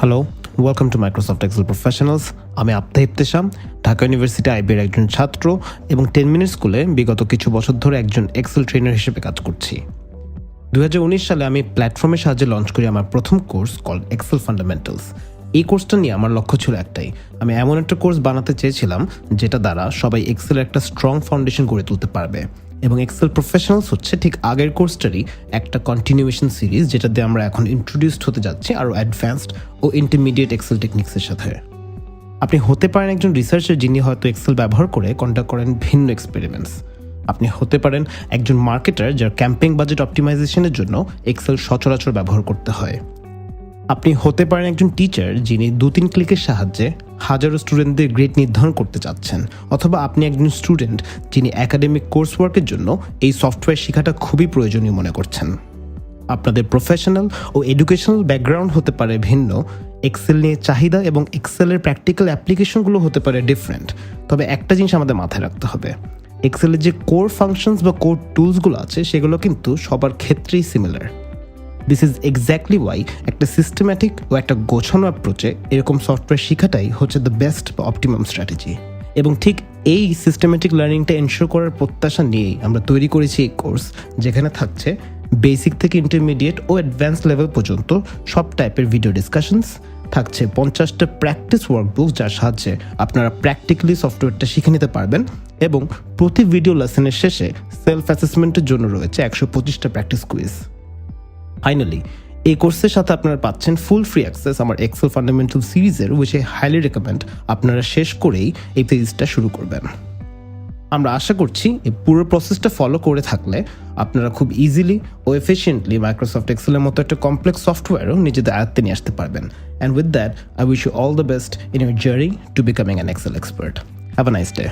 Hello, welcome to Microsoft Excel professionals. আমি Abtahi Ibtesham, Dhaka university আইবির একজন ছাত্র এবং 10 মিনিট স্কুলে বিগত কিছু বছর ধরে একজন এক্সেল ট্রেনার হিসেবে কাজ করছি। 2019 সালে আমি প্ল্যাটফর্মের সাহায্যে লঞ্চ করি আমার প্রথম কোর্স কল্ড এক্সেল ফান্ডামেন্টালস। এই কোর্সটা নিয়ে আমার লক্ষ্য ছিল একটাই, আমি এমন একটা কোর্স বানাতে চেয়েছিলাম যেটা দ্বারা সবাই এক্সেলের একটা স্ট্রং ফাউন্ডেশন গড়ে তুলতে পারবে। এবং এক্সেল প্রফেশনালস হচ্ছে ঠিক আগের কোর্সটারই একটা কন্টিনিউয়েশন সিরিজ, যেটাতে আমরা এখন ইন্ট্রোডিউসড হতে যাচ্ছি আরও অ্যাডভান্সড ও ইন্টারমিডিয়েট এক্সেল টেকনিক্সের সাথে। আপনি হতে পারেন একজন রিসার্চার যিনি হয়তো এক্সেল ব্যবহার করে কন্ডাক্ট করেন ভিন্ন এক্সপেরিমেন্টস। আপনি হতে পারেন একজন মার্কেটার যার ক্যাম্পেইন বাজেট অপটিমাইজেশনের জন্য এক্সেল সচরাচর ব্যবহার করতে হয়। আপনি হতে পারেন একজন টিচার যিনি 2-3 ক্লিকের সাহায্যে হাজারো স্টুডেন্টদের গ্রেড নির্ধারণ করতে চাচ্ছেন, অথবা আপনি একজন স্টুডেন্ট যিনি একাডেমিক কোর্স ওয়ার্কের জন্য এই সফটওয়্যার শেখাটা খুবই প্রয়োজনীয় মনে করছেন। আপনাদের প্রফেশনাল ও এডুকেশনাল ব্যাকগ্রাউন্ড হতে পারে ভিন্ন, এক্সেল নিয়ে চাহিদা এবং এক্সেলের প্র্যাকটিক্যাল অ্যাপ্লিকেশনগুলো হতে পারে ডিফারেন্ট, তবে একটা জিনিস আমাদের মাথায় রাখতে হবে, এক্সেলের যে কোর ফাংশনস বা কোর টুলসগুলো আছে সেগুলো কিন্তু সবার ক্ষেত্রেই similar. This is exactly why একটা সিস্টেম্যাটিক ও একটা গোছানো অ্যাপ্রোচে এরকম সফটওয়্যার শেখাটাই হচ্ছে দ্য বেস্ট বা অপটিমাম স্ট্র্যাটেজি। এবং ঠিক এই সিস্টেম্যাটিক লার্নিংটা এনশিওর করার প্রত্যাশা নিয়েই আমরা তৈরি করেছি এই কোর্স, যেখানে থাকছে বেসিক থেকে ইন্টারমিডিয়েট ও অ্যাডভান্স লেভেল পর্যন্ত সব টাইপের ভিডিও ডিসকাশনস, থাকছে 50টা প্র্যাকটিস ওয়ার্কবুক যার সাহায্যে আপনারা প্র্যাকটিক্যালি সফটওয়্যারটা শিখে নিতে পারবেন, এবং প্রতি ভিডিও লেসনের শেষে সেলফ অ্যাসেসমেন্টের জন্য রয়েছে 125টা প্র্যাকটিস কুইজ। ফাইনালি এই কোর্সের সাথে আপনারা পাচ্ছেন ফুল ফ্রি অ্যাক্সেস আমার এক্সেল ফান্ডামেন্টাল সিরিজের, উইচ আই হাইলি রেকমেন্ড আপনারা শেষ করেই এই সিরিজটা শুরু করবেন। আমরা আশা করছি এই পুরো প্রসেসটা ফলো করে থাকলে আপনারা খুব ইজিলি ও এফিশিয়েন্টলি মাইক্রোসফট এক্সেলের মতো একটা কমপ্লেক্স সফটওয়্যারও নিজেদের আয়ত্তে নিয়ে আসতে পারবেন। And with that I wish you all the best in your journey to becoming an Excel expert. Have a nice day.